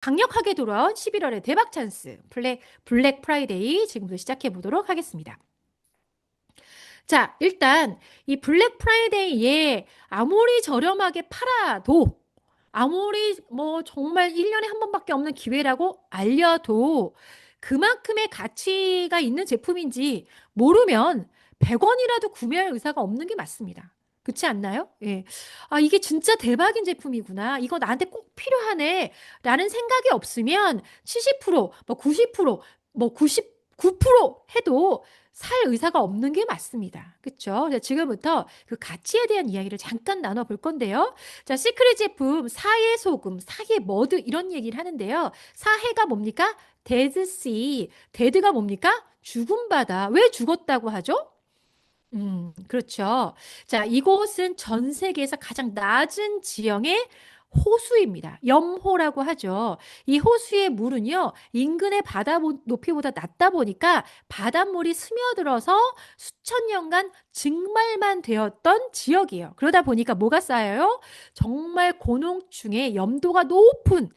강력하게 돌아온 11월의 대박 찬스 블랙 프라이데이 지금부터 시작해 보도록 하겠습니다. 자, 일단 이 블랙 프라이데이에 아무리 저렴하게 팔아도 아무리 뭐 정말 1년에 한 번밖에 없는 기회라고 알려도 그만큼의 가치가 있는 제품인지 모르면 100원이라도 구매할 의사가 없는 게 맞습니다. 그렇지 않나요? 예. 아, 이게 진짜 대박인 제품이구나. 이거 나한테 꼭 필요하네. 라는 생각이 없으면 70%, 뭐 90%, 뭐 99% 해도 살 의사가 없는 게 맞습니다. 그렇죠? 지금부터 그 가치에 대한 이야기를 잠깐 나눠볼 건데요. 자, 시크릿 제품, 사해 소금, 사해 머드 이런 얘기를 하는데요. 사해가 뭡니까? 데드씨. 데드가 뭡니까? 죽은 바다. 왜 죽었다고 하죠? 그렇죠. 자, 이곳은 전 세계에서 가장 낮은 지형의 호수입니다. 염호라고 하죠. 이 호수의 물은요, 인근의 바다 높이보다 낮다 보니까 바닷물이 스며들어서 수천 년간 증말만 되었던 지역이에요. 그러다 보니까 뭐가 쌓여요? 정말 고농축의 염도가 높은,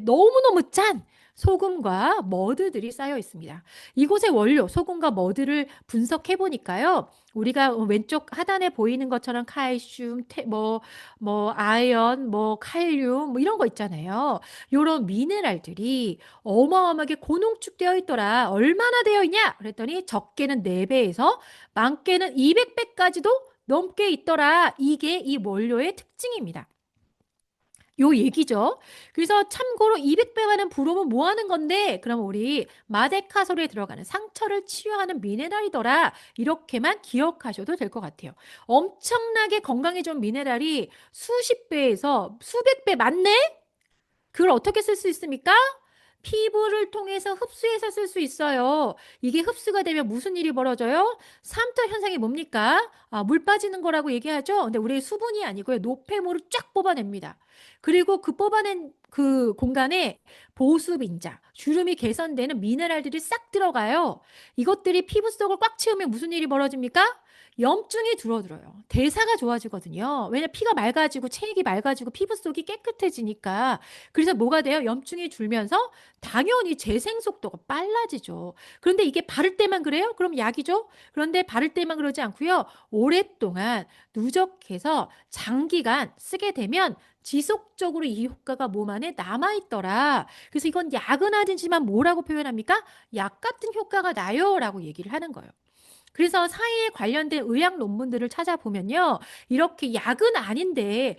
너무너무 짠 소금과 머드들이 쌓여 있습니다. 이곳의 원료, 소금과 머드를 분석해 보니까요. 우리가 왼쪽 하단에 보이는 것처럼 칼슘, 아연, 칼륨, 이런 거 있잖아요. 요런 미네랄들이 어마어마하게 고농축되어 있더라. 얼마나 되어 있냐? 그랬더니 적게는 4배에서 많게는 200배까지도 넘게 있더라. 이게 이 원료의 특징입니다. 요 얘기죠. 그래서 참고로 200배만은 부르면 뭐 하는 건데? 그럼 우리 마데카솔에 들어가는 상처를 치유하는 미네랄이더라. 이렇게만 기억하셔도 될 것 같아요. 엄청나게 건강에 좋은 미네랄이 수십 배에서 수백 배 많네? 그걸 어떻게 쓸 수 있습니까? 피부를 통해서 흡수해서 쓸 수 있어요. 이게 흡수가 되면 무슨 일이 벌어져요? 삼투 현상이 뭡니까? 아, 물 빠지는 거라고 얘기하죠. 근데 우리 수분이 아니고요. 노폐물을 쫙 뽑아냅니다. 그리고 그 뽑아낸 그 공간에 보습인자, 주름이 개선되는 미네랄들이 싹 들어가요. 이것들이 피부 속을 꽉 채우면 무슨 일이 벌어집니까? 염증이 줄어들어요. 대사가 좋아지거든요. 왜냐 피가 맑아지고 체액이 맑아지고 피부 속이 깨끗해지니까. 그래서 뭐가 돼요? 염증이 줄면서 당연히 재생 속도가 빨라지죠. 그런데 이게 바를 때만 그래요? 그럼 약이죠? 그런데 바를 때만 그러지 않고요. 오랫동안 누적해서 장기간 쓰게 되면 지속적으로 이 효과가 몸 안에 남아있더라. 그래서 이건 약은 아니지만 뭐라고 표현합니까? 약 같은 효과가 나요. 라고 얘기를 하는 거예요. 그래서 사이에 관련된 의학 논문들을 찾아보면요. 이렇게 약은 아닌데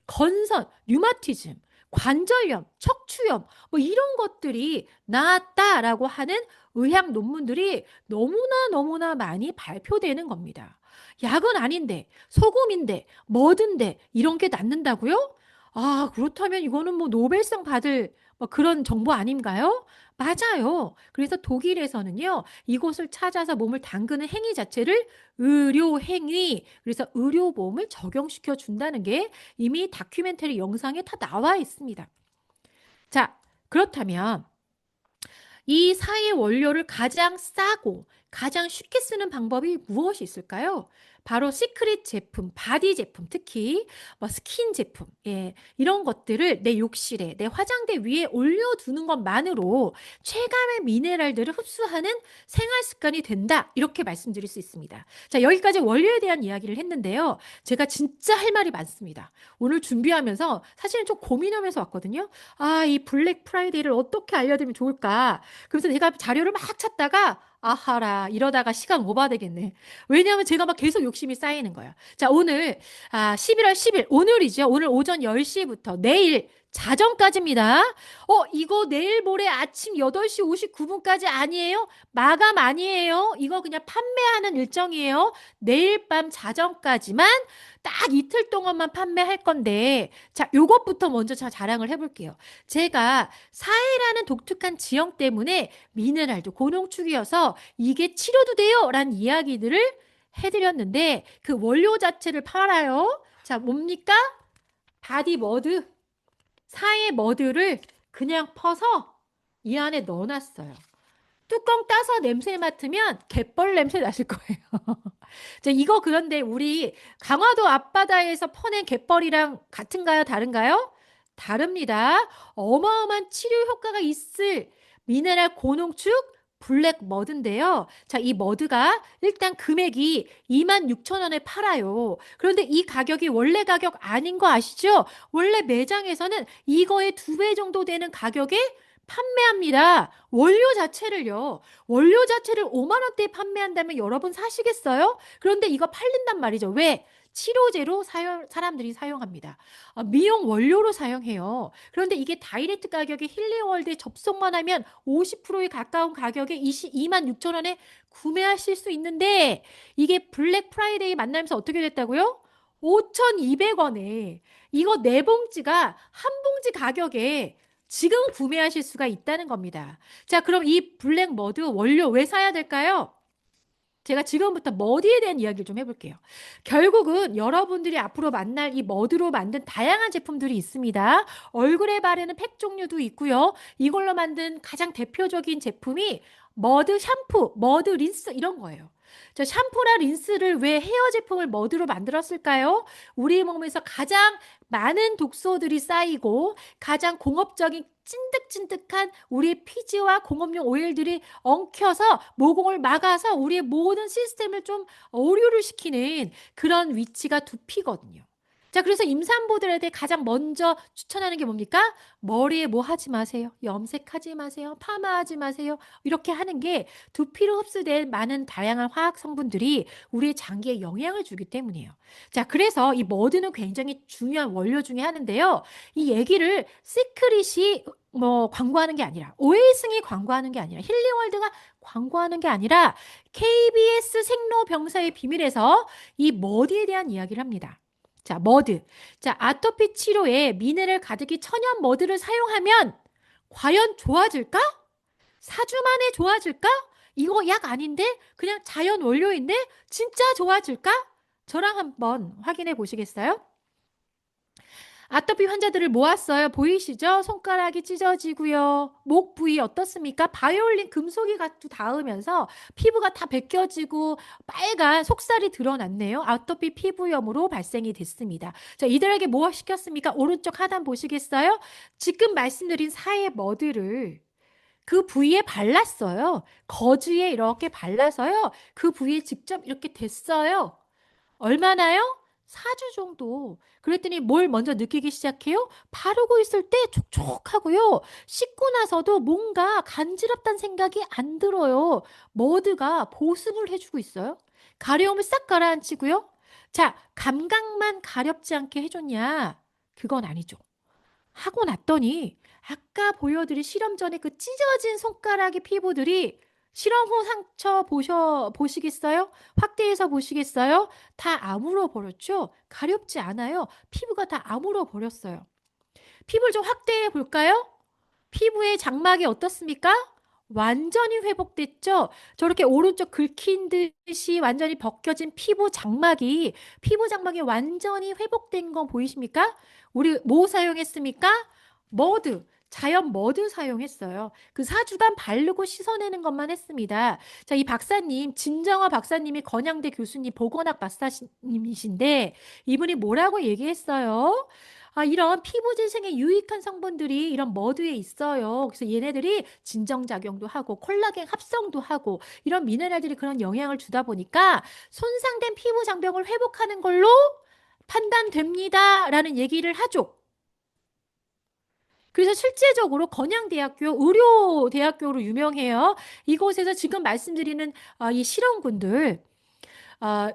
건선, 류마티즘, 관절염, 척추염 이런 것들이 나았다라고 하는 의학 논문들이 너무나 많이 발표되는 겁니다. 약은 아닌데 소금인데 뭐든데 이런 게 낫는다고요? 아, 그렇다면 이거는 뭐 노벨상 받을 그런 정보 아닌가요? 맞아요. 그래서 독일에서는요, 이곳을 찾아서 몸을 담그는 행위 자체를 의료행위, 그래서 의료보험을 적용시켜 준다는 게 이미 다큐멘터리 영상에 다 나와 있습니다. 자, 그렇다면 이 사의 원료를 가장 싸고 가장 쉽게 쓰는 방법이 무엇이 있을까요? 바로 시크릿 제품, 바디 제품, 특히 스킨 제품, 이런 것들을 내 욕실에, 내 화장대 위에 올려두는 것만으로 체감의 미네랄들을 흡수하는 생활 습관이 된다. 이렇게 말씀드릴 수 있습니다. 자, 여기까지 원료에 대한 이야기를 했는데요. 제가 진짜 할 말이 많습니다. 오늘 준비하면서 사실은 좀 고민하면서 왔거든요. 아, 이 블랙 프라이데이를 어떻게 알려드리면 좋을까? 그래서 제가 자료를 막 찾다가 아하라 이러다가 시간 오버되겠네. 왜냐하면 제가 막 계속 욕심이 쌓이는 거야. 자, 오늘 11월 10일 오늘이죠. 오늘 오전 10시부터 내일 자정까지입니다. 이거 내일 모레 아침 8시 59분까지 아니에요? 마감 아니에요? 이거 그냥 판매하는 일정이에요. 내일 밤 자정까지만 딱 이틀 동안만 판매할 건데, 자, 요것부터 먼저 자랑을 해볼게요. 제가 사해라는 독특한 지형 때문에 미네랄도 고농축이어서 이게 치료도 돼요 라는 이야기들을 해드렸는데 그 원료 자체를 팔아요. 자, 뭡니까? 바디 머드, 사해 머드를 그냥 퍼서 이 안에 넣어놨어요. 뚜껑 따서 냄새 맡으면 갯벌 냄새 나실 거예요. 자, 이거 그런데 우리 강화도 앞바다에서 퍼낸 갯벌이랑 같은가요? 다른가요? 다릅니다. 어마어마한 치료 효과가 있을 미네랄 고농축 블랙 머드인데요. 자, 이 머드가 일단 금액이 26,000원에 팔아요. 그런데 이 가격이 원래 가격 아닌 거 아시죠? 원래 매장에서는 이거의 2배 정도 되는 가격에 판매합니다. 원료 자체를요. 원료 자체를 5만 원대에 판매한다면 여러분 사시겠어요? 그런데 이거 팔린단 말이죠. 왜? 치료제로 사람들이 사용합니다. 미용 원료로 사용해요. 그런데 이게 다이렉트 가격이 힐링월드에 접속만 하면 50%에 가까운 가격에 26,000원에 구매하실 수 있는데 이게 블랙 프라이데이 만나면서 어떻게 됐다고요? 5,200원에 이거 4봉지가 한 봉지 가격에 지금 구매하실 수가 있다는 겁니다. 자, 그럼 이 블랙 머드 원료 왜 사야 될까요? 제가 지금부터 머드에 대한 이야기를 좀 해볼게요. 결국은 여러분들이 앞으로 만날 이 머드로 만든 다양한 제품들이 있습니다. 얼굴에 바르는 팩 종류도 있고요. 이걸로 만든 가장 대표적인 제품이 머드 샴푸, 머드 린스 이런 거예요. 저 샴푸나 린스를 왜 헤어 제품을 머드로 만들었을까요? 우리 몸에서 가장 많은 독소들이 쌓이고 가장 공업적인 찐득찐득한 우리의 피지와 공업용 오일들이 엉켜서 모공을 막아서 우리의 모든 시스템을 좀 오류를 시키는 그런 위치가 두피거든요. 자, 그래서 임산부들한테 가장 먼저 추천하는 게 뭡니까? 머리에 뭐 하지 마세요. 염색하지 마세요. 파마하지 마세요. 이렇게 하는 게 두피로 흡수된 많은 다양한 화학 성분들이 우리의 장기에 영향을 주기 때문이에요. 자, 그래서 이 머드는 굉장히 중요한 원료 중에 하나인데요. 이 얘기를 시크릿이 광고하는 게 아니라 오일승이 광고하는 게 아니라 힐링월드가 광고하는 게 아니라 KBS 생로병사의 비밀에서 이 머드에 대한 이야기를 합니다. 자, 머드. 자, 아토피 치료에 미네랄 가득히 천연 머드를 사용하면 과연 좋아질까? 4주 만에 좋아질까? 이거 약 아닌데? 그냥 자연 원료인데? 진짜 좋아질까? 저랑 한번 확인해 보시겠어요? 아토피 환자들을 모았어요. 보이시죠? 손가락이 찢어지고요. 목 부위 어떻습니까? 바이올린 금속이 같이 닿으면서 피부가 다 벗겨지고 빨간 속살이 드러났네요. 아토피 피부염으로 발생이 됐습니다. 자, 이들에게 뭐 시켰습니까? 오른쪽 하단 보시겠어요? 지금 말씀드린 사의 머드를 그 부위에 발랐어요. 거즈에 이렇게 발라서요. 그 부위에 직접 이렇게 댔어요. 얼마나요? 4주 정도. 그랬더니 뭘 먼저 느끼기 시작해요? 바르고 있을 때 촉촉하고요. 씻고 나서도 뭔가 간지럽다는 생각이 안 들어요. 머드가 보습을 해주고 있어요. 가려움을 싹 가라앉히고요. 자, 감각만 가렵지 않게 해줬냐? 그건 아니죠. 하고 났더니 아까 보여드린 실험 전에 그 찢어진 손가락의 피부들이 실험 후 상처 보시겠어요? 확대해서 보시겠어요? 다 아물어 버렸죠? 가렵지 않아요. 피부가 다 아물어 버렸어요. 피부를 좀 확대해 볼까요? 피부의 장막이 어떻습니까? 완전히 회복됐죠? 저렇게 오른쪽 긁힌 듯이 완전히 벗겨진 피부 장막이 완전히 회복된 건 보이십니까? 우리 뭐 사용했습니까? 머드. 자연 머드 사용했어요. 그 4주간 바르고 씻어내는 것만 했습니다. 자, 이 박사님, 진정화 박사님이 건양대 교수님, 보건학 박사님이신데 이분이 뭐라고 얘기했어요? 이런 피부 재생에 유익한 성분들이 이런 머드에 있어요. 그래서 얘네들이 진정작용도 하고 콜라겐 합성도 하고 이런 미네랄들이 그런 영향을 주다 보니까 손상된 피부 장벽을 회복하는 걸로 판단됩니다. 라는 얘기를 하죠. 그래서 실제적으로 건양대학교 의료대학교로 유명해요. 이곳에서 지금 말씀드리는 이 실험군들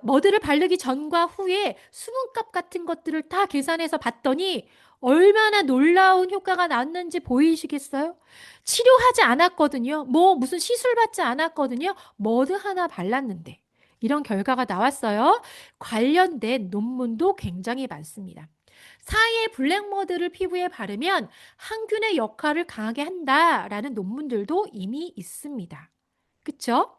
머드를 바르기 전과 후에 수분값 같은 것들을 다 계산해서 봤더니 얼마나 놀라운 효과가 났는지 보이시겠어요? 치료하지 않았거든요. 무슨 시술 받지 않았거든요. 머드 하나 발랐는데 이런 결과가 나왔어요. 관련된 논문도 굉장히 많습니다. 사이의 블랙머드를 피부에 바르면 항균의 역할을 강하게 한다라는 논문들도 이미 있습니다. 그쵸?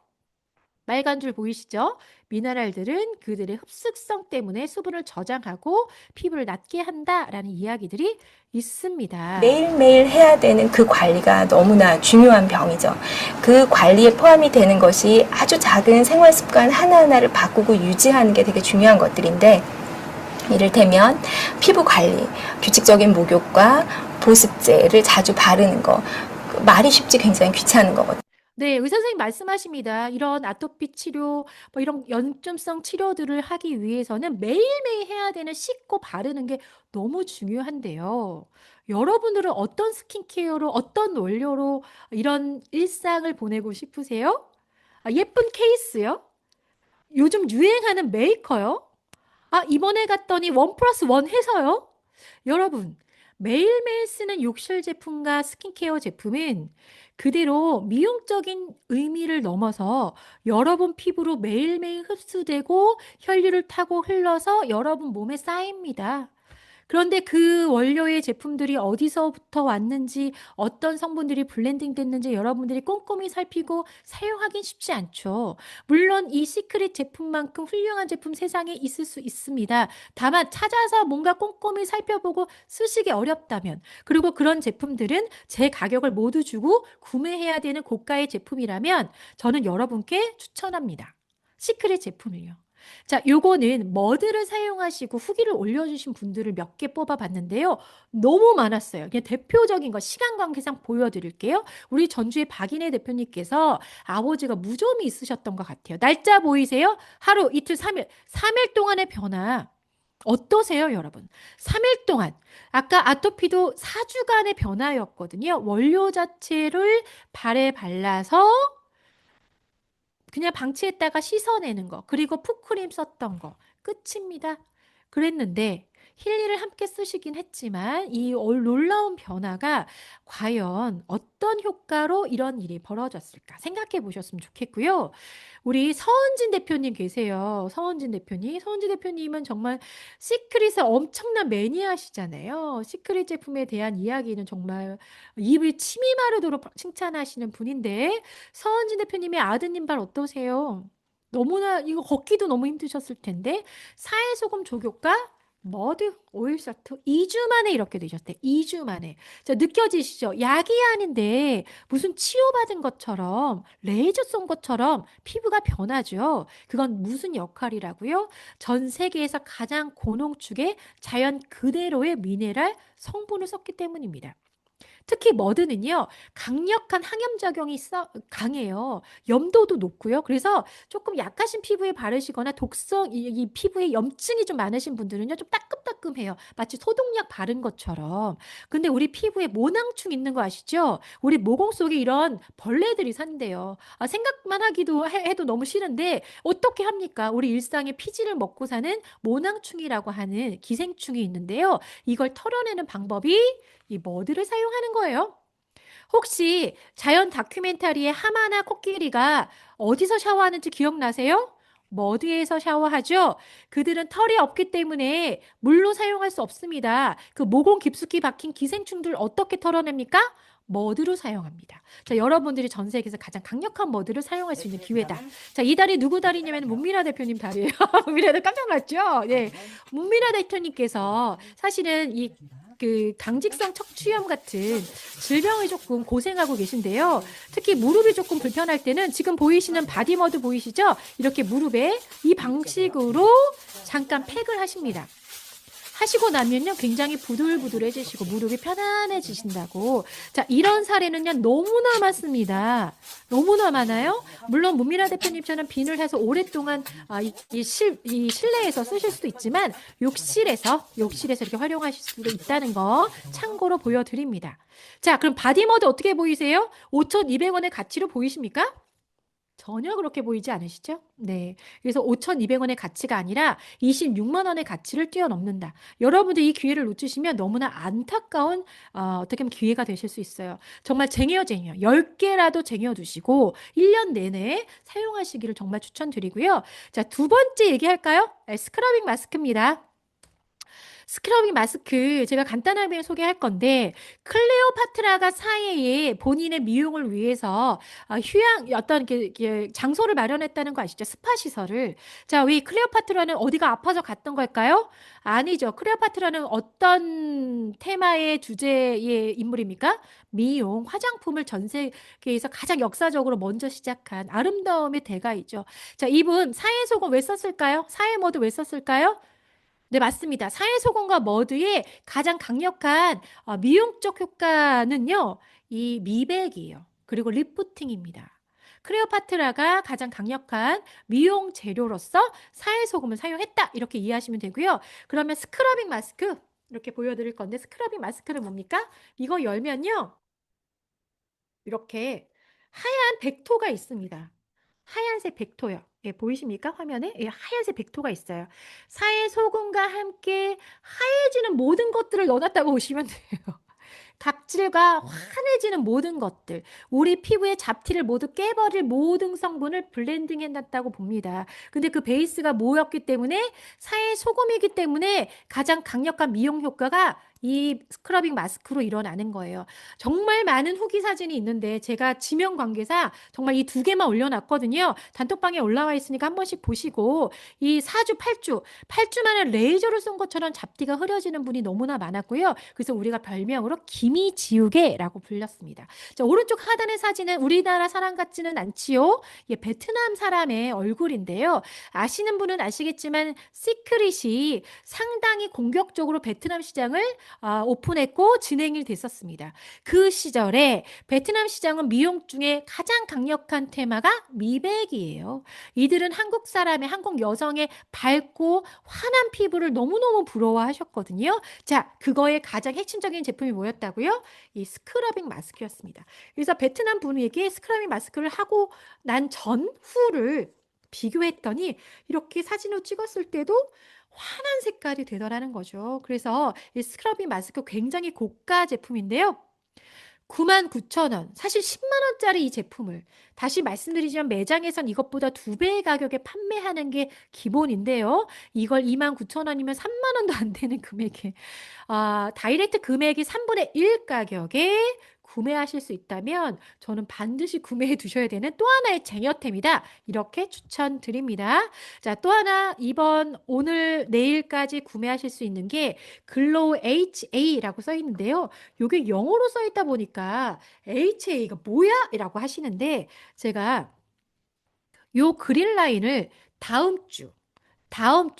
빨간 줄 보이시죠? 미네랄들은 그들의 흡수성 때문에 수분을 저장하고 피부를 낫게 한다라는 이야기들이 있습니다. 매일매일 해야 되는 그 관리가 너무나 중요한 병이죠. 그 관리에 포함이 되는 것이 아주 작은 생활 습관 하나하나를 바꾸고 유지하는 게 되게 중요한 것들인데 이를테면 피부 관리, 규칙적인 목욕과 보습제를 자주 바르는 거. 말이 쉽지 굉장히 귀찮은 거거든요. 네, 의사 선생님 말씀하십니다. 이런 아토피 치료, 뭐 이런 연증성 치료들을 하기 위해서는 매일매일 해야 되는 씻고 바르는 게 너무 중요한데요. 여러분들은 어떤 스킨케어로, 어떤 원료로 이런 일상을 보내고 싶으세요? 예쁜 케이스요? 요즘 유행하는 메이커요? 이번에 갔더니 원 플러스 원 해서요? 여러분, 매일매일 쓰는 욕실 제품과 스킨케어 제품은 그대로 미용적인 의미를 넘어서 여러분 피부로 매일매일 흡수되고 혈류를 타고 흘러서 여러분 몸에 쌓입니다. 그런데 그 원료의 제품들이 어디서부터 왔는지, 어떤 성분들이 블렌딩 됐는지 여러분들이 꼼꼼히 살피고 사용하긴 쉽지 않죠. 물론 이 시크릿 제품만큼 훌륭한 제품 세상에 있을 수 있습니다. 다만 찾아서 뭔가 꼼꼼히 살펴보고 쓰시기 어렵다면, 그리고 그런 제품들은 제 가격을 모두 주고 구매해야 되는 고가의 제품이라면 저는 여러분께 추천합니다. 시크릿 제품을요. 자, 요거는 머드를 사용하시고 후기를 올려주신 분들을 몇 개 뽑아봤는데요. 너무 많았어요. 그냥 대표적인 거 시간 관계상 보여드릴게요. 우리 전주의 박인혜 대표님께서 아버지가 무좀이 있으셨던 것 같아요. 날짜 보이세요? 하루, 이틀, 3일. 3일 동안의 변화. 어떠세요, 여러분? 3일 동안. 아까 아토피도 4주간의 변화였거든요. 원료 자체를 발에 발라서 그냥 방치했다가 씻어내는 거, 그리고 풋크림 썼던 거 끝입니다. 그랬는데 힐리를 함께 쓰시긴 했지만 이 놀라운 변화가 과연 어떤 효과로 이런 일이 벌어졌을까 생각해 보셨으면 좋겠고요. 우리 서은진 대표님 계세요. 서은진 대표님. 서은진 대표님은 정말 시크릿의 엄청난 매니아시잖아요. 시크릿 제품에 대한 이야기는 정말 입을 침이 마르도록 칭찬하시는 분인데 서은진 대표님의 아드님 발 어떠세요? 너무나 이거 걷기도 너무 힘드셨을 텐데 사회소금 조교과 머드 오일 세트 2주 만에 이렇게 되셨대. 2주 만에. 자, 느껴지시죠? 약이 아닌데 무슨 치료받은 것처럼 레이저 쏜 것처럼 피부가 변하죠. 그건 무슨 역할이라고요? 전 세계에서 가장 고농축의 자연 그대로의 미네랄 성분을 썼기 때문입니다. 특히 머드는요, 강력한 항염작용이 강해요. 염도도 높고요. 그래서 조금 약하신 피부에 바르시거나 이 피부에 염증이 좀 많으신 분들은요, 좀 따끔따끔해요. 마치 소독약 바른 것처럼. 근데 우리 피부에 모낭충 있는 거 아시죠? 우리 모공 속에 이런 벌레들이 산대요. 생각만 해도 너무 싫은데, 어떻게 합니까? 우리 일상에 피지를 먹고 사는 모낭충이라고 하는 기생충이 있는데요. 이걸 털어내는 방법이 이 머드를 사용하는 거예요. 혹시 자연 다큐멘터리의 하마나 코끼리가 어디서 샤워하는지 기억나세요? 머드에서 샤워하죠? 그들은 털이 없기 때문에 물로 사용할 수 없습니다. 그 모공 깊숙이 박힌 기생충들 어떻게 털어냅니까? 머드로 사용합니다. 자, 여러분들이 전 세계에서 가장 강력한 머드를 사용할 수 있는 기회다. 자, 이 달이 누구 달이냐면 문미라 대표님 달이에요. 문미라 대 깜짝 놀랐죠? 네. 문미라 대표님께서 사실은 그 강직성 척추염 같은 질병을 조금 고생하고 계신데요. 특히 무릎이 조금 불편할 때는 지금 보이시는 바디머드 보이시죠? 이렇게 무릎에 이 방식으로 잠깐 팩을 하십니다. 하시고 나면요 굉장히 부들부들해지시고 무릎이 편안해지신다고. 자, 이런 사례는요 너무나 많습니다. 너무나 많아요. 물론 문미라 대표님처럼 비늘 해서 오랫동안 이 실내에서 쓰실 수도 있지만 욕실에서 이렇게 활용하실 수도 있다는 거 참고로 보여드립니다. 자, 그럼 바디머드 어떻게 보이세요? 5,200원의 가치로 보이십니까? 전혀 그렇게 보이지 않으시죠? 네. 그래서 5,200원의 가치가 아니라 26만 원의 가치를 뛰어넘는다. 여러분들 이 기회를 놓치시면 너무나 안타까운 어떻게 보면 기회가 되실 수 있어요. 정말 쟁여 10개라도 쟁여두시고 1년 내내 사용하시기를 정말 추천드리고요. 자, 두 번째 얘기할까요? 스크러빙 마스크입니다. 스크러빙 마스크 제가 간단하게 소개할 건데 클레오파트라가 사이에 본인의 미용을 위해서 휴양 어떤 장소를 마련했다는 거 아시죠? 스파 시설을. 자, 왜 클레오파트라는 어디가 아파서 갔던 걸까요? 아니죠. 클레오파트라는 어떤 테마의 주제의 인물입니까? 미용, 화장품을 전 세계에서 가장 역사적으로 먼저 시작한 아름다움의 대가이죠. 자, 이분 사회소금 왜 썼을까요? 사회모드 왜 썼을까요? 네, 맞습니다. 사회소금과 머드의 가장 강력한 미용적 효과는요, 이 미백이에요. 그리고 리프팅입니다. 클레오파트라가 가장 강력한 미용 재료로서 사회소금을 사용했다. 이렇게 이해하시면 되고요. 그러면 스크러빙 마스크 이렇게 보여드릴 건데 스크러빙 마스크는 뭡니까? 이거 열면요. 이렇게 하얀 백토가 있습니다. 하얀색 백토요. 예, 보이십니까? 화면에? 예, 하얀색 백토가 있어요. 사의 소금과 함께 하얘지는 모든 것들을 넣어놨다고 보시면 돼요. 각질과 환해지는 모든 것들, 우리 피부의 잡티를 모두 깨버릴 모든 성분을 블렌딩 해놨다고 봅니다. 근데 그 베이스가 뭐였기 때문에 사의 소금이기 때문에 가장 강력한 미용 효과가 이 스크러빙 마스크로 일어나는 거예요. 정말 많은 후기 사진이 있는데 제가 지명 관계사 정말 이 두 개만 올려놨거든요. 단톡방에 올라와 있으니까 한 번씩 보시고 이 4주, 8주 만에 레이저를 쏜 것처럼 잡티가 흐려지는 분이 너무나 많았고요. 그래서 우리가 별명으로 기미지우개라고 불렸습니다. 자, 오른쪽 하단의 사진은 우리나라 사람 같지는 않지요. 예, 베트남 사람의 얼굴인데요. 아시는 분은 아시겠지만 시크릿이 상당히 공격적으로 베트남 시장을 오픈했고 진행이 됐었습니다. 그 시절에 베트남 시장은 미용 중에 가장 강력한 테마가 미백이에요. 이들은 한국 사람의, 한국 여성의 밝고 환한 피부를 너무너무 부러워하셨거든요. 자, 그거의 가장 핵심적인 제품이 뭐였다고요? 이 스크러빙 마스크였습니다. 그래서 베트남 분에게 스크러빙 마스크를 하고 난 전후를 비교했더니 이렇게 사진으로 찍었을 때도 환한 색깔이 되더라는 거죠. 그래서 이 스크러빙 마스크 굉장히 고가 제품인데요. 99,000원. 사실 10만 원짜리 이 제품을 다시 말씀드리지만 매장에선 이것보다 2배의 가격에 판매하는 게 기본인데요. 이걸 29,000원이면 3만 원도 안 되는 금액에 다이렉트 금액이 3분의 1 가격에 구매하실 수 있다면 저는 반드시 구매해 두셔야 되는 또 하나의 쟁여템이다. 이렇게 추천드립니다. 자, 또 하나 오늘 내일까지 구매하실 수 있는 게 글로우 HA라고 써 있는데요. 이게 영어로 써 있다 보니까 HA가 뭐야? 이라고 하시는데 제가 요 그린 라인을 다음 주, 다음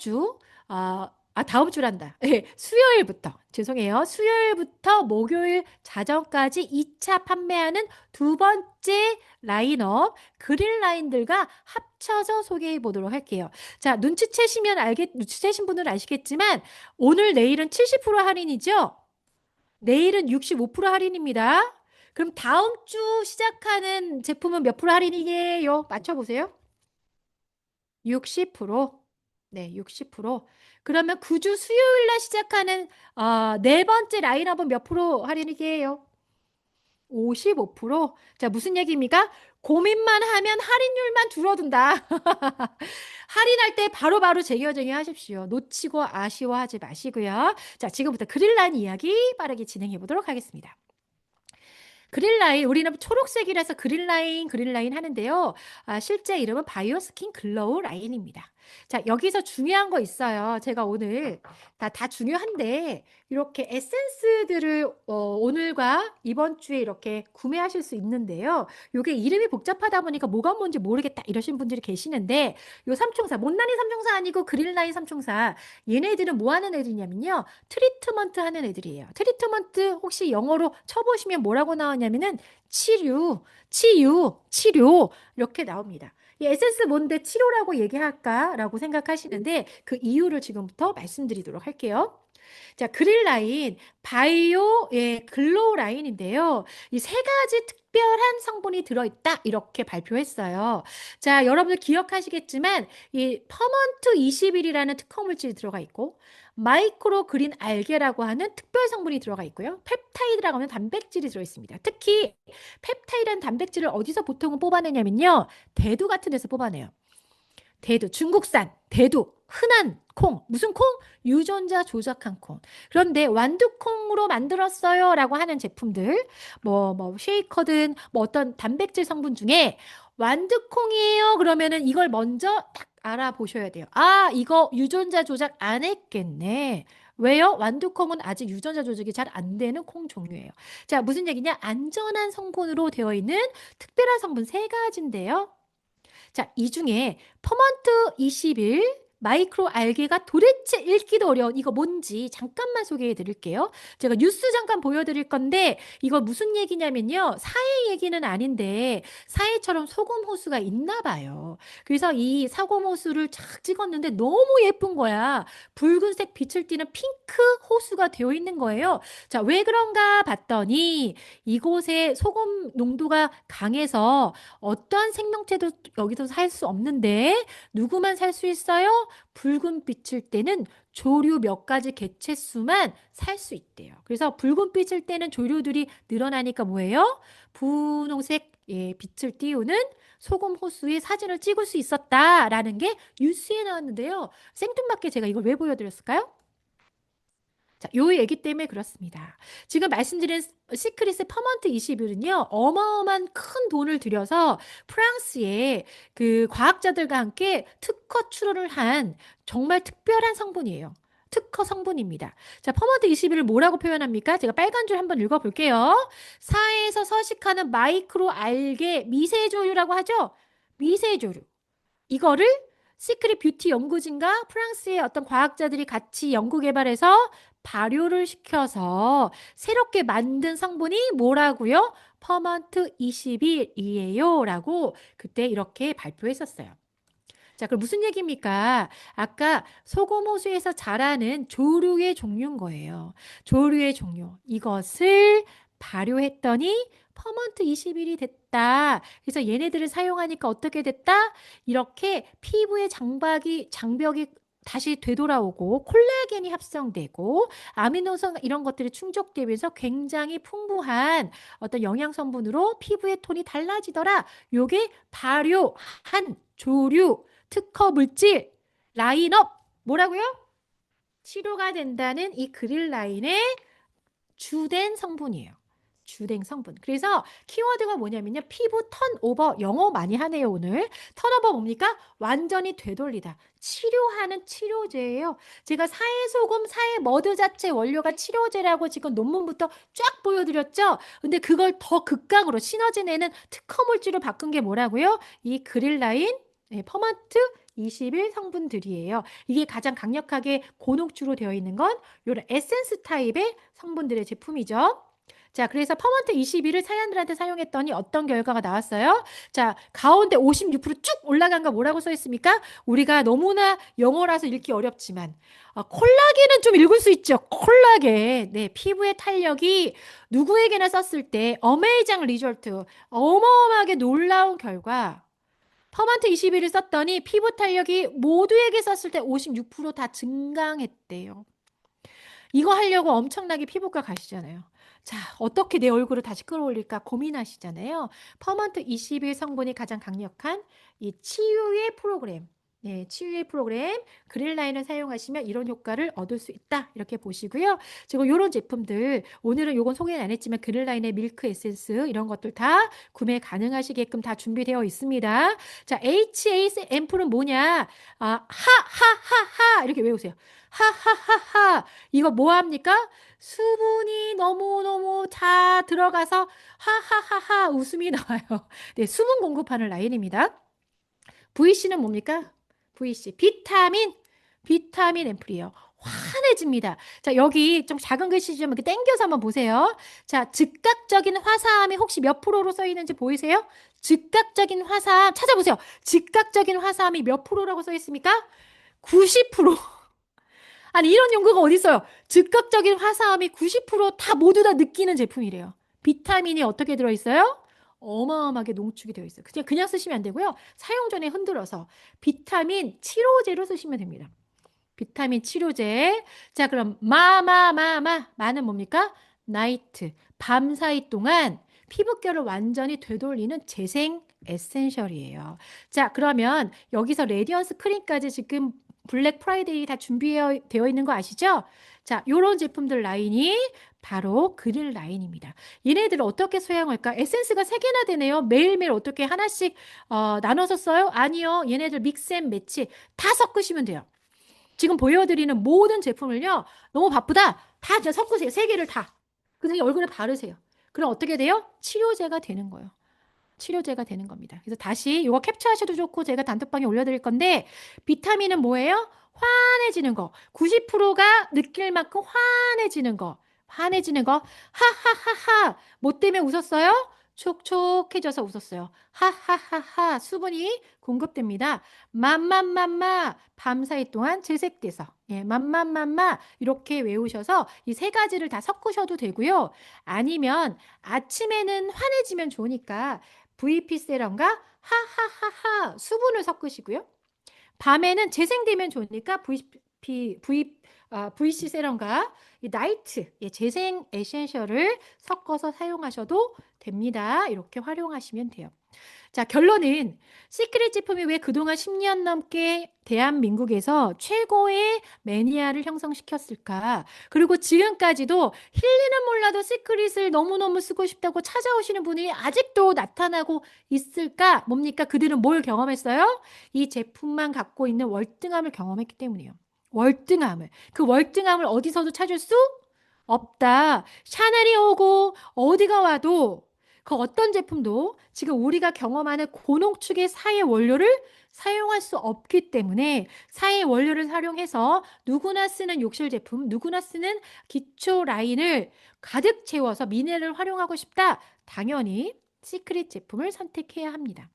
주란다. 예, 수요일부터, 죄송해요. 수요일부터 목요일 자정까지 2차 판매하는 두 번째 라인업, 그린 라인들과 합쳐서 소개해 보도록 할게요. 자, 눈치채신 분들은 아시겠지만, 오늘, 내일은 70% 할인이죠? 내일은 65% 할인입니다. 그럼 다음 주 시작하는 제품은 몇 프로 할인이게요? 맞춰보세요. 60%. 네, 60%. 그러면 그 주 수요일 날 시작하는 네 번째 라인업은 몇 프로 할인이게요? 55%. 자, 무슨 얘기입니까? 고민만 하면 할인율만 줄어든다. 할인할 때 바로바로 재결정해 하십시오. 놓치고 아쉬워하지 마시고요. 자, 지금부터 그릴라인 이야기 빠르게 진행해 보도록 하겠습니다. 그릴라인, 우리는 초록색이라서 그릴라인 하는데요. 실제 이름은 바이오스킨 글로우 라인입니다. 자, 여기서 중요한 거 있어요. 제가 오늘 다 중요한데 이렇게 에센스들을 오늘과 이번 주에 이렇게 구매하실 수 있는데요. 요게 이름이 복잡하다 보니까 뭐가 뭔지 모르겠다 이러신 분들이 계시는데 요 삼총사, 못난이 삼총사 아니고 그릴라인 삼총사 얘네들은 뭐 하는 애들이냐면요. 트리트먼트 하는 애들이에요. 트리트먼트 혹시 영어로 쳐보시면 뭐라고 나오냐면은 치료 이렇게 나옵니다. 이 에센스 뭔데 치료라고 얘기할까라고 생각하시는데 그 이유를 지금부터 말씀드리도록 할게요. 자, 그릴 라인, 바이오의 글로우 라인인데요. 이 세 가지 특별한 성분이 들어있다. 이렇게 발표했어요. 자, 여러분들 기억하시겠지만 이 퍼먼트 21이라는 특허 물질이 들어가 있고 마이크로 그린 알게라고 하는 특별 성분이 들어가 있고요. 펩타이드라고 하는 단백질이 들어 있습니다. 특히 펩타이드라는 단백질을 어디서 보통은 뽑아내냐면요. 대두 같은 데서 뽑아내요. 대두, 중국산 대두, 흔한 콩. 무슨 콩? 유전자 조작한 콩. 그런데 완두콩으로 만들었어요 라고 하는 제품들, 쉐이커든 어떤 단백질 성분 중에 완두콩이에요. 그러면은 이걸 먼저 딱 알아보셔야 돼요. 이거 유전자 조작 안 했겠네. 왜요? 완두콩은 아직 유전자 조작이 잘 안 되는 콩 종류예요. 자, 무슨 얘기냐? 안전한 성분으로 되어 있는 특별한 성분 세 가지인데요. 자, 이 중에 퍼먼트 21 마이크로 알게가 도대체 읽기도 어려운 이거 뭔지 잠깐만 소개해 드릴게요. 제가 뉴스 잠깐 보여드릴 건데 이거 무슨 얘기냐면요. 사해 얘기는 아닌데 사해처럼 소금 호수가 있나 봐요. 그래서 이 소금 호수를 착 찍었는데 너무 예쁜 거야. 붉은색 빛을 띠는 핑크 호수가 되어 있는 거예요. 자, 왜 그런가 봤더니 이곳에 소금 농도가 강해서 어떠한 생명체도 여기서 살 수 없는데 누구만 살 수 있어요? 붉은 빛을 띠는 조류 몇 가지 개체수만 살 수 있대요. 그래서 붉은 빛을 띠는 조류들이 늘어나니까 뭐예요? 분홍색 빛을 띄우는 소금 호수의 사진을 찍을 수 있었다라는 게 뉴스에 나왔는데요. 생뚱맞게 제가 이걸 왜 보여드렸을까요? 자, 요 얘기 때문에 그렇습니다. 지금 말씀드린 시크릿의 퍼먼트 21은요, 어마어마한 큰 돈을 들여서 프랑스의 그 과학자들과 함께 특허 출원을 한 정말 특별한 성분이에요. 특허 성분입니다. 자, 퍼먼트 21을 뭐라고 표현합니까? 제가 빨간 줄 한번 읽어볼게요. 사해에서 서식하는 마이크로 알게 미세조류라고 하죠? 미세조류. 이거를 시크릿 뷰티 연구진과 프랑스의 어떤 과학자들이 같이 연구 개발해서 발효를 시켜서 새롭게 만든 성분이 뭐라고요? 퍼먼트 21이에요 라고 그때 이렇게 발표했었어요. 자, 그럼 무슨 얘기입니까? 아까 소금호수에서 자라는 조류의 종류인 거예요. 조류의 종류. 이것을 발효했더니 퍼먼트 21이 됐다. 그래서 얘네들을 사용하니까 어떻게 됐다? 이렇게 피부의 장벽이 다시 되돌아오고 콜라겐이 합성되고 아미노산 이런 것들이 충족되면서 굉장히 풍부한 어떤 영양 성분으로 피부의 톤이 달라지더라. 요게 발효한 조류 특허 물질 라인업 뭐라고요? 치료가 된다는 이 그릴 라인의 주된 성분이에요. 주된 성분. 그래서 키워드가 뭐냐면요. 피부 턴오버. 영어 많이 하네요, 오늘. 턴오버 뭡니까? 완전히 되돌리다. 치료하는 치료제예요. 제가 사해소금, 사해머드 자체 원료가 치료제라고 지금 논문부터 쫙 보여드렸죠? 근데 그걸 더 극강으로 시너지 내는 특허 물질로 바꾼 게 뭐라고요? 이 그릴라인 퍼먼트 21 성분들이에요. 이게 가장 강력하게 고농축으로 되어 있는 건 이런 에센스 타입의 성분들의 제품이죠. 자, 그래서 퍼먼트 21을 사람들한테 사용했더니 어떤 결과가 나왔어요? 자, 가운데 56%쭉 올라간 거 뭐라고 써 있습니까? 우리가 너무나 영어라서 읽기 어렵지만 콜라겐은 좀 읽을 수 있죠. 콜라겐. 네, 피부의 탄력이 누구에게나 썼을 때 어메이징 리졸트. 어마어마하게 놀라운 결과. 퍼먼트 21을 썼더니 피부 탄력이 모두에게 썼을 때 56%다 증강했대요. 이거 하려고 엄청나게 피부과 가시잖아요. 자, 어떻게 내 얼굴을 다시 끌어올릴까 고민하시잖아요. 퍼먼트 21 성분이 가장 강력한 이 치유의 프로그램. 네, 치유의 프로그램 그릴라인을 사용하시면 이런 효과를 얻을 수 있다. 이렇게 보시고요. 지금 이런 제품들 오늘은 요건 소개는 안 했지만 그릴라인의 밀크 에센스 이런 것들 다 구매 가능하시게끔 다 준비되어 있습니다. 자, HA 앰플은 뭐냐? 하하하하 이렇게 외우세요. 하하하하 이거 뭐 합니까? 수분이 너무너무 다 들어가서 하하하하 웃음이 나와요. 네, 수분 공급하는 라인입니다. VC는 뭡니까? VC 비타민 앰플이에요. 환해집니다. 자, 여기 좀 작은 글씨 좀 이렇게 당겨서 한번 보세요. 자, 즉각적인 화사함이 혹시 몇 프로로 써 있는지 보이세요? 즉각적인 화사함 찾아보세요. 즉각적인 화사함이 몇 프로라고 써 있습니까? 90%. 아니 이런 연구가 어디 있어요? 즉각적인 화사함이 90%다 모두 다 느끼는 제품이래요. 비타민이 어떻게 들어있어요? 어마어마하게 농축이 되어 있어요. 그냥 쓰시면 안 되고요. 사용 전에 흔들어서 비타민 치료제로 쓰시면 됩니다. 비타민 치료제. 자, 그럼 마는 뭡니까? 나이트. 밤 사이 동안 피부결을 완전히 되돌리는 재생 에센셜이에요. 자, 그러면 여기서 레디언스 크림까지 지금 블랙 프라이데이 다 준비되어 있는 거 아시죠? 자, 요런 제품들 라인이 바로 그릴 라인입니다. 얘네들을 어떻게 사용할까? 에센스가 3개나 되네요. 매일매일 어떻게 하나씩 나눠서 써요? 아니요. 얘네들 믹스 앤 매치 다 섞으시면 돼요. 지금 보여드리는 모든 제품을요. 너무 바쁘다. 다 그냥 섞으세요. 3개를 다. 그다음에 얼굴에 바르세요. 그럼 어떻게 돼요? 치료제가 되는 거예요. 치료제가 되는 겁니다. 그래서 다시 이거 캡처하셔도 좋고 제가 단톡방에 올려드릴 건데 비타민은 뭐예요? 환해지는 거. 90%가 느낄 만큼 환해지는 거. 환해지는 거. 하하하하. 뭐 때문에 웃었어요? 촉촉해져서 웃었어요. 하하하하. 수분이 공급됩니다. 맘맘맘마. 밤사이 동안 재색돼서. 예, 맘맘맘마. 이렇게 외우셔서 이 세 가지를 다 섞으셔도 되고요. 아니면 아침에는 환해지면 좋으니까 VP 세럼과 하하하하 수분을 섞으시고요. 밤에는 재생되면 좋으니까 VC 세럼과 이 나이트 재생 에센셜을 섞어서 사용하셔도 됩니다. 이렇게 활용하시면 돼요. 자, 결론은 시크릿 제품이 왜 그동안 10년 넘게 대한민국에서 최고의 매니아를 형성시켰을까? 그리고 지금까지도 힐리는 몰라도 시크릿을 너무너무 쓰고 싶다고 찾아오시는 분이 아직도 나타나고 있을까? 뭡니까? 그들은 뭘 경험했어요? 이 제품만 갖고 있는 월등함을 경험했기 때문이에요. 월등함을. 그 월등함을 어디서도 찾을 수 없다. 샤넬이 오고 어디가 와도 그 어떤 제품도 지금 우리가 경험하는 고농축의 사회 원료를 사용할 수 없기 때문에 사회 원료를 활용해서 누구나 쓰는 욕실 제품, 누구나 쓰는 기초 라인을 가득 채워서 미네랄을 활용하고 싶다. 당연히 시크릿 제품을 선택해야 합니다.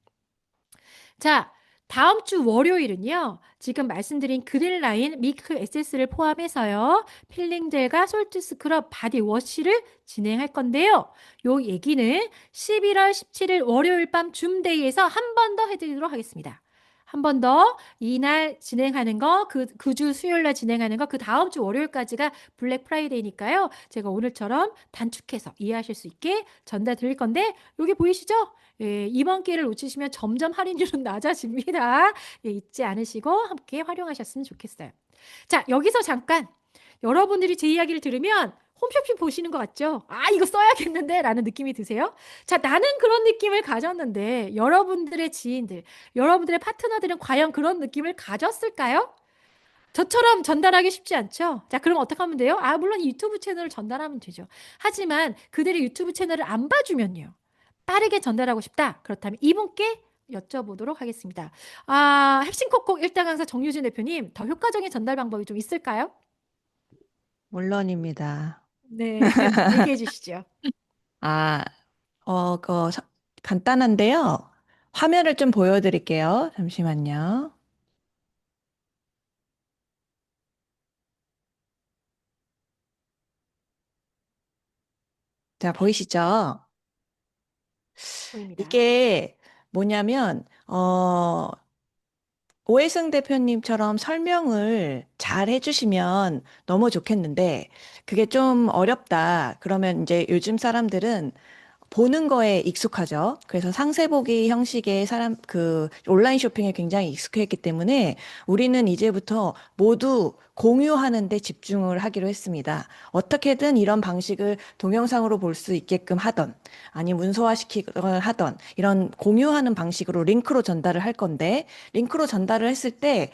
자, 다음 주 월요일은요. 지금 말씀드린 그릴라인 밀크 에센스를 포함해서요. 필링 젤과 솔트 스크럽 바디 워시를 진행할 건데요. 요 얘기는 11월 17일 월요일 밤 줌데이에서 한 번 더 해드리도록 하겠습니다. 한 번 더 이날 진행하는 거, 그 주 수요일 날 진행하는 거, 그 다음 주 월요일까지가 블랙 프라이데이니까요. 제가 오늘처럼 단축해서 이해하실 수 있게 전달 드릴 건데 여기 보이시죠? 예, 이번 기회를 놓치시면 점점 할인율은 낮아집니다. 예, 잊지 않으시고 함께 활용하셨으면 좋겠어요. 자, 여기서 잠깐 여러분들이 제 이야기를 들으면 홈쇼핑 보시는 것 같죠? 아, 이거 써야겠는데? 라는 느낌이 드세요? 자, 나는 그런 느낌을 가졌는데 여러분들의 지인들, 여러분들의 파트너들은 과연 그런 느낌을 가졌을까요? 저처럼 전달하기 쉽지 않죠? 자, 그럼 어떻게 하면 돼요? 아, 물론 유튜브 채널을 전달하면 되죠. 하지만 그들의 유튜브 채널을 안 봐주면요. 빠르게 전달하고 싶다. 그렇다면 이분께 여쭤보도록 하겠습니다. 아, 핵심 콕콕 1당 강사 정유진 대표님, 더 효과적인 전달 방법이 좀 있을까요? 물론입니다. 네, 얘기해 주시죠. 아, 간단한데요. 화면을 좀 보여드릴게요. 잠시만요. 자, 보이시죠? 보입니다. 이게 뭐냐면, 오해승 대표님처럼 설명을 잘 해주시면 너무 좋겠는데, 그게 좀 어렵다. 그러면 이제 요즘 사람들은 보는 거에 익숙하죠. 그래서 상세 보기 형식의 온라인 쇼핑에 굉장히 익숙했기 때문에 우리는 이제부터 모두 공유하는 데 집중을 하기로 했습니다. 어떻게든 이런 방식을 동영상으로 볼 수 있게끔 하던, 아니 문서화시키거나 하던, 이런 공유하는 방식으로 링크로 전달을 할 건데, 링크로 전달을 했을 때,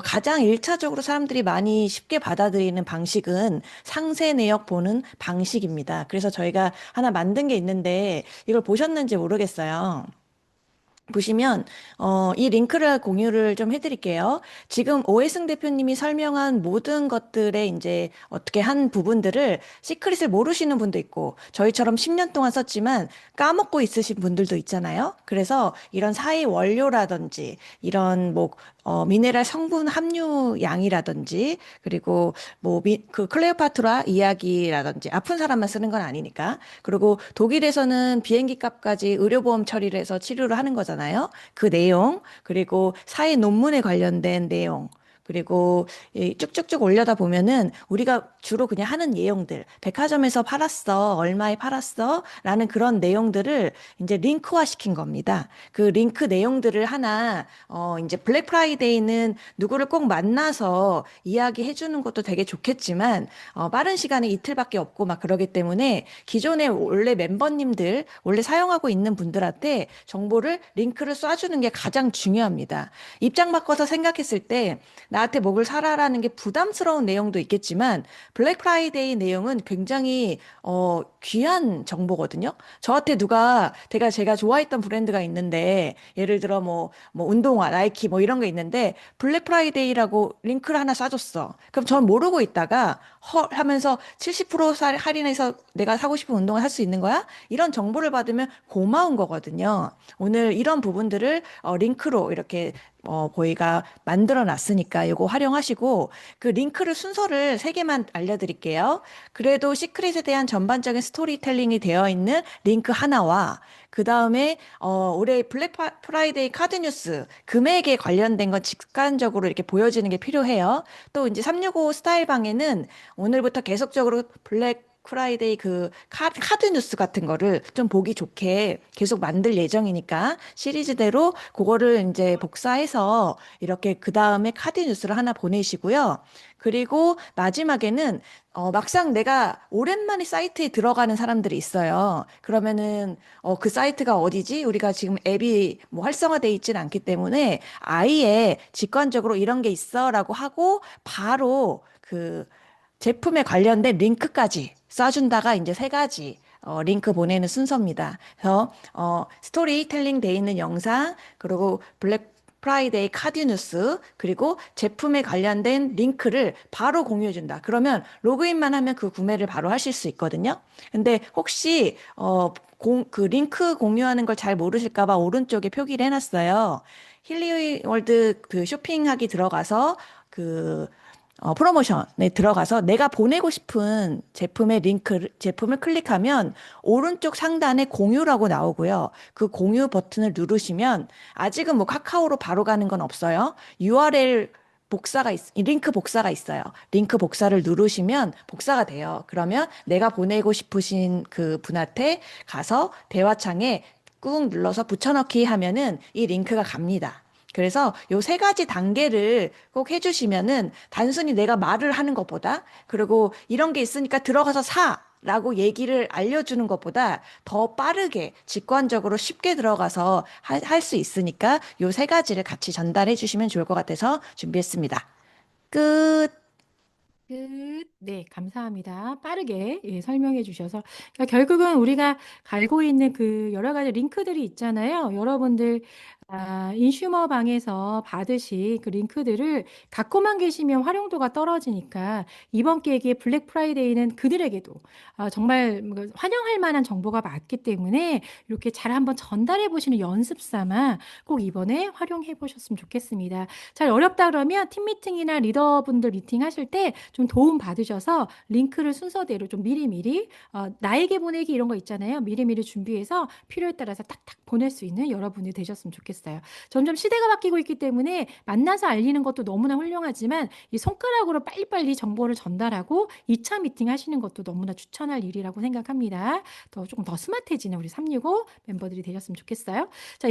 가장 일차적으로 사람들이 많이 쉽게 받아들이는 방식은 상세 내역 보는 방식입니다. 그래서 저희가 하나 만든 게 있는데, 이걸 보셨는지 모르겠어요. 보시면 이 링크를 공유를 좀 해드릴게요. 지금 오해승 대표님이 설명한 모든 것들의 이제 어떻게 한 부분들을 시크릿을 모르시는 분도 있고 저희처럼 10년 동안 썼지만 까먹고 있으신 분들도 있잖아요. 그래서 이런 사이 원료라든지 이런 뭐 미네랄 성분 함유 양이라든지 그리고 뭐 그 클레오파트라 이야기라든지 아픈 사람만 쓰는 건 아니니까 그리고 독일에서는 비행기 값까지 의료보험 처리를 해서 치료를 하는 거잖아요. 그 내용 그리고 사회 논문에 관련된 내용 그리고 이 쭉쭉쭉 올려다 보면은 우리가 주로 그냥 하는 내용들, 백화점에서 팔았어, 얼마에 팔았어, 라는 그런 내용들을 이제 링크화 시킨 겁니다. 그 링크 내용들을 하나, 이제 블랙 프라이데이는 누구를 꼭 만나서 이야기해 주는 것도 되게 좋겠지만, 빠른 시간에 이틀밖에 없고 막 그러기 때문에 기존에 원래 멤버님들, 원래 사용하고 있는 분들한테 정보를 링크를 쏴주는 게 가장 중요합니다. 입장 바꿔서 생각했을 때, 나한테 뭐를 사라라는 게 부담스러운 내용도 있겠지만 블랙 프라이데이 내용은 굉장히 귀한 정보거든요. 저한테 누가 제가 좋아했던 브랜드가 있는데 예를 들어 뭐 운동화, 나이키 뭐 이런 거 있는데 블랙 프라이데이라고 링크를 하나 쏴줬어. 그럼 전 모르고 있다가 헐 하면서 70% 할인해서 내가 사고 싶은 운동을 할 수 있는 거야? 이런 정보를 받으면 고마운 거거든요. 오늘 이런 부분들을 링크로 이렇게 보이가 만들어 놨으니까 이거 활용하시고 그 링크를 순서를 세 개만 알려드릴게요. 그래도 시크릿에 대한 전반적인 스토리텔링이 되어 있는 링크 하나와 그 다음에 올해 블랙 프라이데이 카드 뉴스 금액에 관련된 건 직관적으로 이렇게 보여지는 게 필요해요. 또 이제 365 스타일 방에는 오늘부터 계속적으로 블랙 프라이데이 그 카드 뉴스 같은 거를 좀 보기 좋게 계속 만들 예정이니까 시리즈대로 그거를 이제 복사해서 이렇게 그 다음에 카드 뉴스를 하나 보내시고요. 그리고 마지막에는 막상 내가 오랜만에 사이트에 들어가는 사람들이 있어요. 그러면은 그 사이트가 어디지? 우리가 지금 앱이 뭐 활성화돼 있지는 않기 때문에 아예 직관적으로 이런 게 있어라고 하고 바로 그 제품에 관련된 링크까지 쏴준다가 이제 세 가지 링크 보내는 순서입니다. 그래서 스토리텔링 돼 있는 영상, 그리고 블랙 프라이데이 카드 뉴스, 그리고 제품에 관련된 링크를 바로 공유해준다. 그러면 로그인만 하면 그 구매를 바로 하실 수 있거든요. 근데 혹시 그 링크 공유하는 걸 잘 모르실까 봐 오른쪽에 표기를 해놨어요. 힐리월드 그 쇼핑하기 들어가서 그 프로모션에 들어가서 내가 보내고 싶은 제품을 클릭하면 오른쪽 상단에 공유라고 나오고요. 그 공유 버튼을 누르시면 아직은 뭐 카카오로 바로 가는 건 없어요. URL 링크 복사가 있어요. 링크 복사를 누르시면 복사가 돼요. 그러면 내가 보내고 싶으신 그 분한테 가서 대화창에 꾹 눌러서 붙여넣기 하면은 이 링크가 갑니다. 그래서 요 세 가지 단계를 꼭 해주시면은 단순히 내가 말을 하는 것보다 그리고 이런 게 있으니까 들어가서 라고 얘기를 알려주는 것보다 더 빠르게 직관적으로 쉽게 들어가서 할 수 있으니까 요 세 가지를 같이 전달해 주시면 좋을 것 같아서 준비했습니다. 끝. 끝. 네, 감사합니다. 빠르게 설명해 주셔서. 그러니까 결국은 우리가 갈고 있는 그 여러 가지 링크들이 있잖아요. 여러분들 인슈머 방에서 받으신 그 링크들을 갖고만 계시면 활용도가 떨어지니까 이번 기회에 블랙 프라이데이는 그들에게도 정말 환영할 만한 정보가 많기 때문에 이렇게 잘 한번 전달해 보시는 연습 삼아 꼭 이번에 활용해 보셨으면 좋겠습니다. 잘 어렵다 그러면 팀 미팅이나 리더분들 미팅 하실 때 좀 도움 받으셔서 링크를 순서대로 좀 미리미리 나에게 보내기 이런 거 있잖아요. 미리미리 준비해서 필요에 따라서 딱딱 보낼 수 있는 여러분이 되셨으면 좋겠어요. 점점 시대가 바뀌고 있기 때문에 만나서 알리는 것도 너무나 훌륭하지만 이 손가락으로 빨리빨리 정보를 전달하고 2차 미팅 하시는 것도 너무나 추천할 일이라고 생각합니다. 조금 더 스마트해지는 우리 365 멤버들이 되셨으면 좋겠어요. 자,